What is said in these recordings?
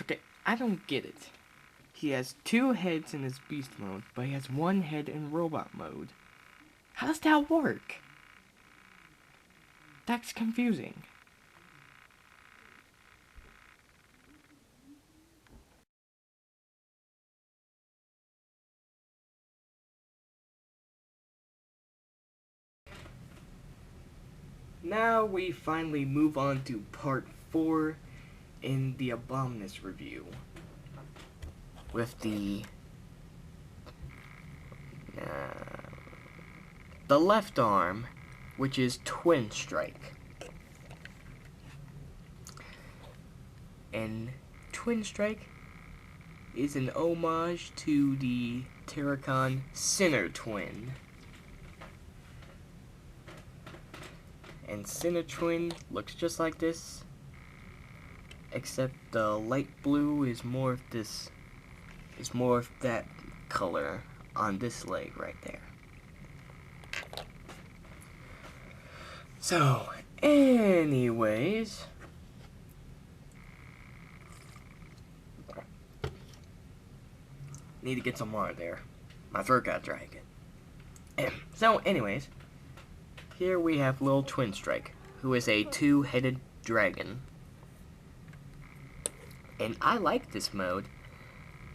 Okay, I don't get it. He has 2 heads in his beast mode, but he has 1 head in robot mode. How does that work? That's confusing. Now we finally move on to part 4 in the Abominus review. With the left arm, which is Twinstrike. And Twinstrike is an homage to the Terracon Sinner Twin. And Sinner Twin looks just like this, except the light blue is more of that color on this leg right there. So, anyways, need to get some water there. My throat got dry again. So, anyways, here we have little Twinstrike, who is a 2-headed dragon. And I like this mode.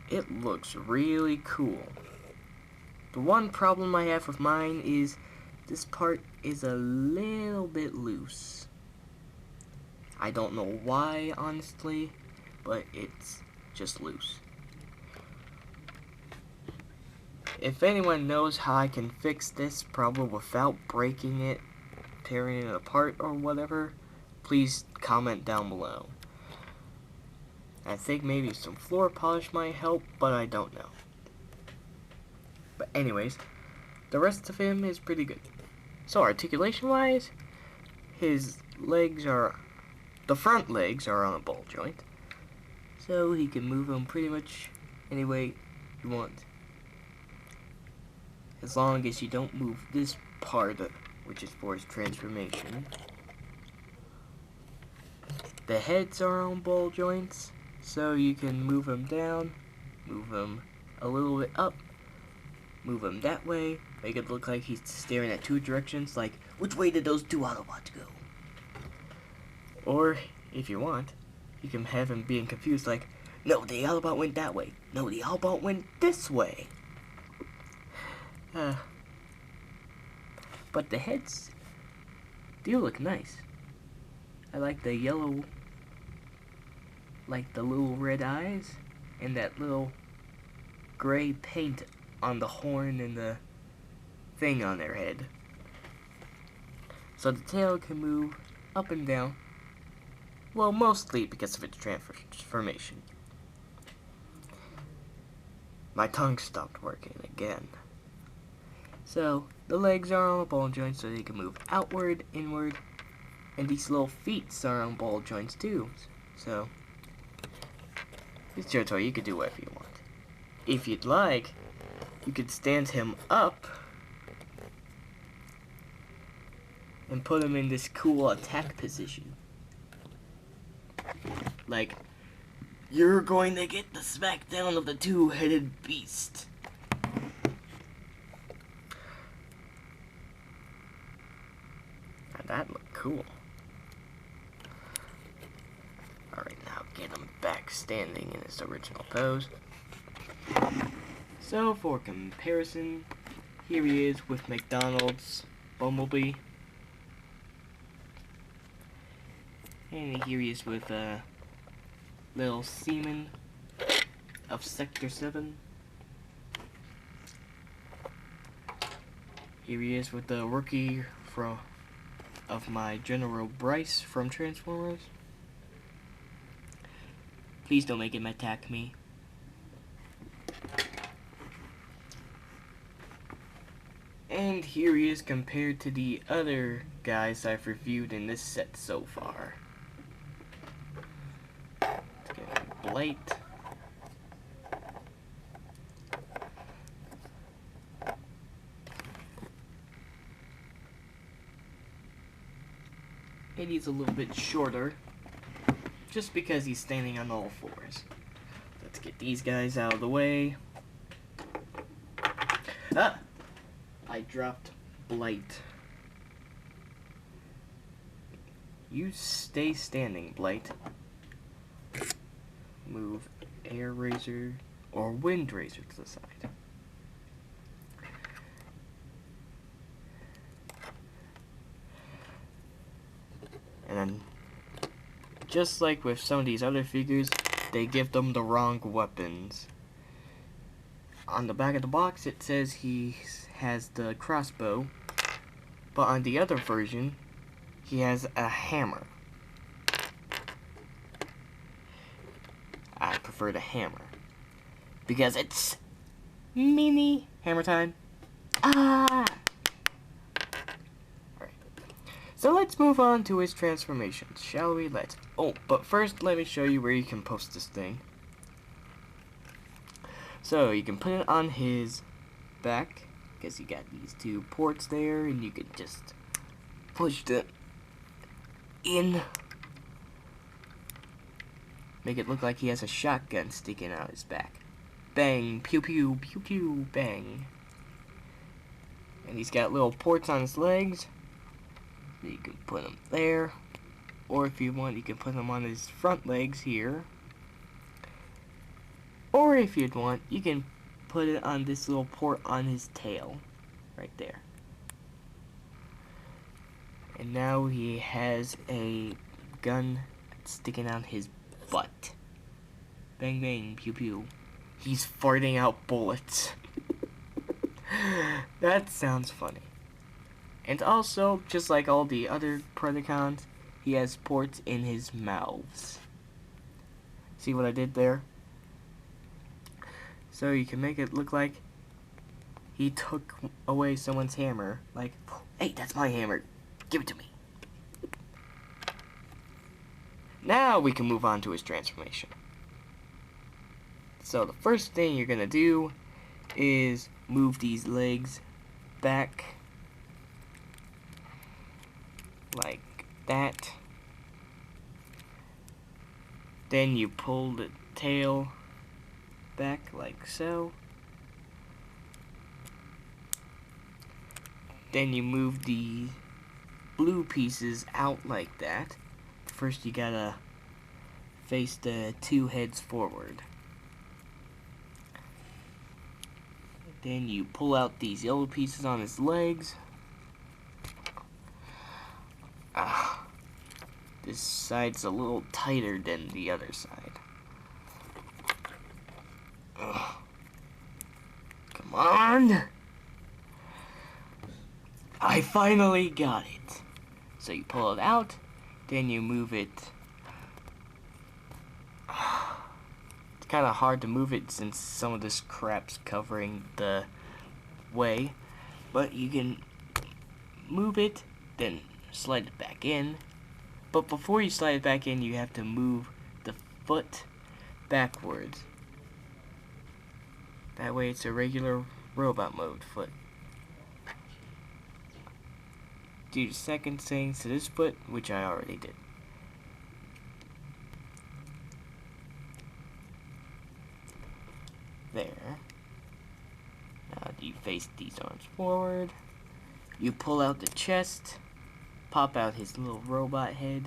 It looks really cool. The one problem I have with mine is this part is a little bit loose. I don't know why, honestly, but it's just loose. If anyone knows how I can fix this problem without breaking it, tearing it apart, or whatever, please comment down below. I think maybe some floor polish might help, but I don't know. But anyways, the rest of him is pretty good. So articulation-wise, his legs are... the front legs are on a ball joint, so he can move them pretty much any way you want. As long as you don't move this part, which is for his transformation. The heads are on ball joints, so you can move them down, move them a little bit up, move him that way, make it look like he's staring at 2 directions, like, which way did those 2 Autobots go? Or, if you want, you can have him being confused, like, no, the Autobot went that way. No, the Autobot went this way. But the heads do look nice. I like the yellow, like the little red eyes, and that little gray paint on the horn and the thing on their head. So the tail can move up and down. Well, mostly because of its transformation. My tongue stopped working again. So, the legs are on a ball joint so they can move outward, inward, and these little feet are on ball joints too. So, it's your toy, you can do whatever you want. If you'd like, you could stand him up and put him in this cool attack position. Like, you're going to get the smackdown of the 2-headed beast. That looked cool. Alright, now get him back standing in his original pose. So, for comparison, here he is with McDonald's Bumblebee. And here he is with Little Seaman of Sector 7. Here he is with the rookie of my General Bryce from Transformers. Please don't make him attack me. And here he is compared to the other guys I've reviewed in this set so far. Let's get a Blight. And he's a little bit shorter, just because he's standing on all 4s. let's get these guys out of the way. Ah! I dropped Blight. You stay standing, Blight. Move Air Razor or Wind Razor to the side. And then, just like with some of these other figures, they give them the wrong weapons. On the back of the box it says he has the crossbow, but on the other version he has a hammer. I prefer the hammer because it's mini hammer time. Ah! Alright. So let's move on to his transformations, shall we? Let's. Oh, but first let me show you where you can post this thing. So you can put it on his back, because you got these two ports there, and you can just push it in. Make it look like he has a shotgun sticking out his back. Bang, pew pew, pew pew, bang. And he's got little ports on his legs. So you can put them there. Or if you want, you can put them on his front legs here. Or if you'd want, you can put it on this little port on his tail. Right there. And now he has a gun sticking out his butt. Bang bang, pew pew. He's farting out bullets. That sounds funny. And also, just like all the other Predacons, he has ports in his mouths. See what I did there? So you can make it look like he took away someone's hammer. Like, hey, that's my hammer. Give it to me. Now we can move on to his transformation. So the first thing you're gonna do is move these legs back like that. Then you pull the tail back like so. Then you move the blue pieces out like that. First you gotta face the two heads forward. Then you pull out these yellow pieces on his legs. This side's a little tighter than the other side. Come on! I finally got it. So you pull it out, then you move it. It's kind of hard to move it since some of this crap's covering the way, but you can move it, then slide it back in. But before you slide it back in, you have to move the foot backwards. That way it's a regular robot mode foot. Do the second thing to this foot, which I already did. There. Now you face these arms forward. You pull out the chest. Pop out his little robot head.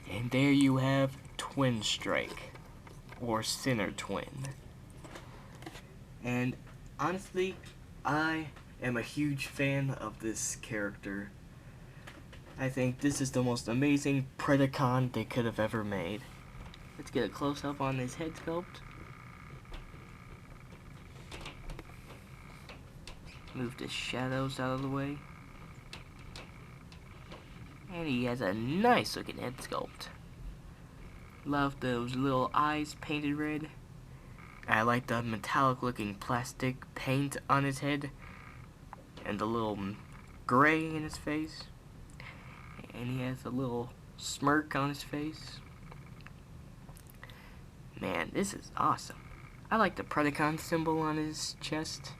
And there you have Twinstrike. Or Sinner Twin. And honestly, I am a huge fan of this character. I think this is the most amazing Predacon they could have ever made. Let's get a close-up on his head sculpt. Move the shadows out of the way. And he has a nice looking head sculpt. Love those little eyes painted red. I like the metallic looking plastic paint on his head. And the little gray in his face. And he has a little smirk on his face. Man, this is awesome. I like the Predacon symbol on his chest.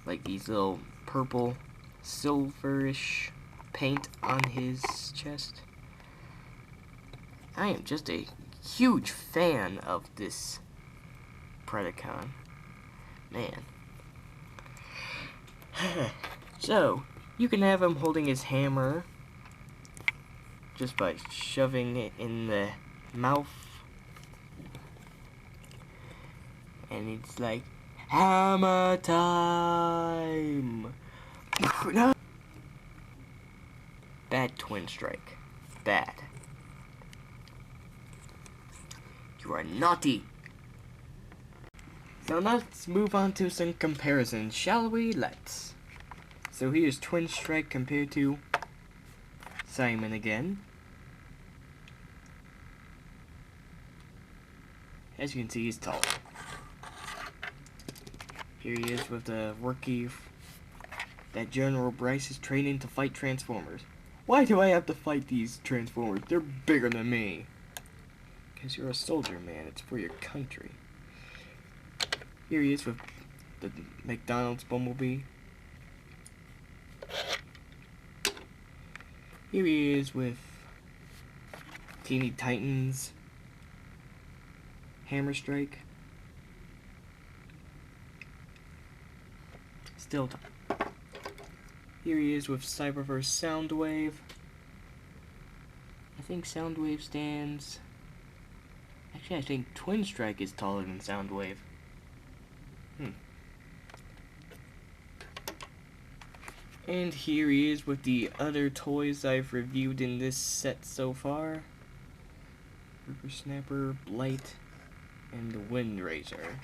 Like these little purple, silverish paint on his chest. I am just a huge fan of this Predacon. Man. So, you can have him holding his hammer just by shoving it in the mouth. And it's like, hammer time! Bad Twinstrike. Bad. You are naughty! So let's move on to some comparisons, shall we? Let's. So here's Twinstrike compared to Simon again. As you can see, he's tall. Here he is with the rookie that General Bryce is training to fight Transformers. Why do I have to fight these Transformers? They're bigger than me. Because you're a soldier, man. It's for your country. Here he is with the McDonald's Bumblebee. Here he is with Teeny Titans Hammerstrike. Still tall. Here he is with cyberverse Soundwave. I think Soundwave stands... Actually, I think Twinstrike is taller than Soundwave. And here he is with the other toys I've reviewed in this set so far. Whippersnapper, Blight, and the Windraiser.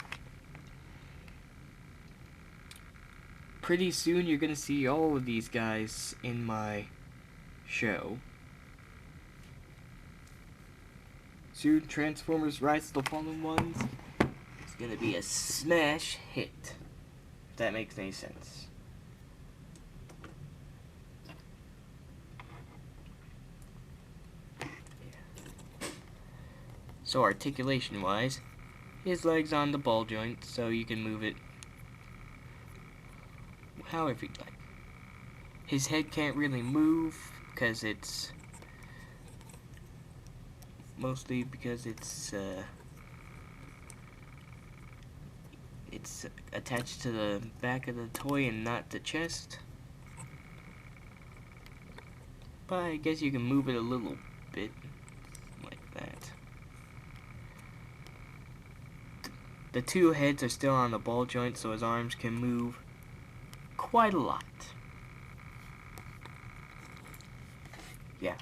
Pretty soon you're gonna see all of these guys in my show. Soon Transformers Rise of the Fallen Ones is gonna be a smash hit. If that makes any sense. So articulation wise, his leg's on the ball joint, so you can move it however you'd like. His head can't really move because it's mostly because it's attached to the back of the toy and not the chest. But I guess you can move it a little bit like that. The two heads are still on the ball joint, so his arms can move quite a lot. Yeah.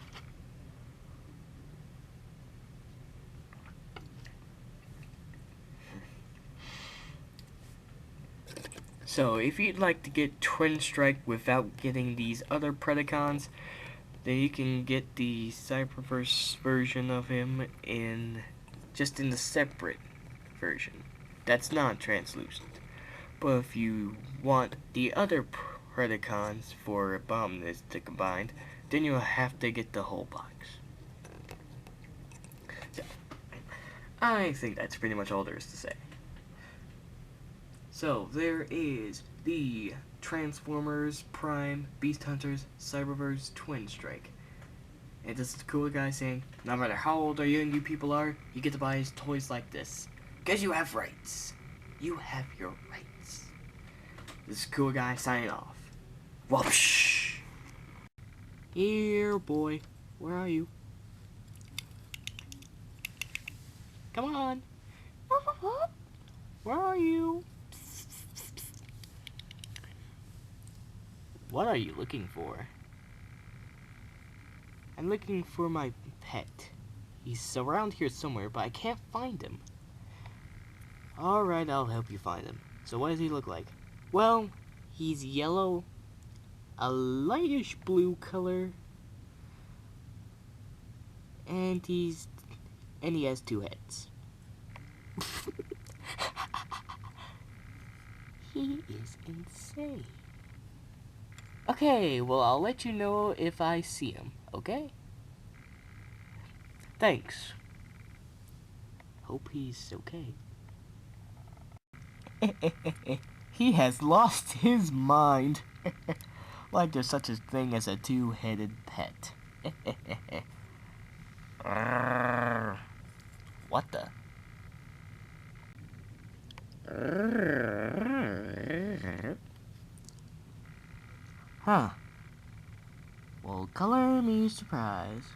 So, if you'd like to get Twinstrike without getting these other Predacons, then you can get the cyberverse version of him just in the separate version. That's not translucent. But if you want the other Predacons for Abominus to combine, then you'll have to get the whole box. So, I think that's pretty much all there is to say. So, there is the Transformers Prime Beast Hunters Cyberverse Twinstrike. And this is the cool guy saying, no matter how old or young you people are, you get to buy his toys like this. Because you have rights. You have your rights. This is cool guy signing off. Whoosh! Here, boy. Where are you? Come on. Where are you? What are you looking for? I'm looking for my pet. He's around here somewhere, but I can't find him. Alright, I'll help you find him. So what does he look like? Well, he's yellow, a lightish blue color, and he has two heads. He is insane. Okay, well, I'll let you know if I see him, okay? Thanks. Hope he's okay. He has lost his mind. Like there's such a thing as a two-headed pet. Huh. Well, color me surprised.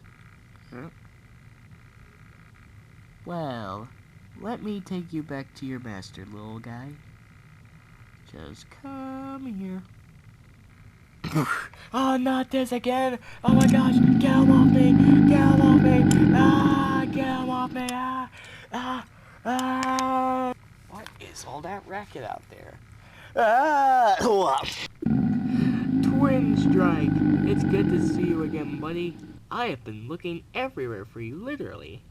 Well, let me take you back to your master, little guy. Just come here. Oh, not this again! Oh my gosh! Get him off me! Get him off me! Ah! Get him off me! Ah! Ah! Ah! What is all that racket out there? Ah! Twinstrike! It's good to see you again, buddy. I have been looking everywhere for you, literally.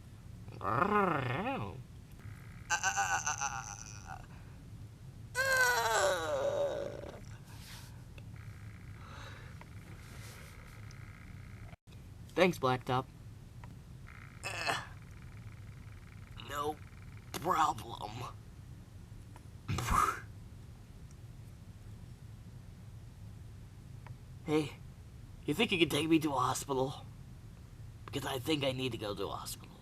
Thanks, Blacktop. No problem. Hey, you think you can take me to a hospital? Because I think I need to go to a hospital.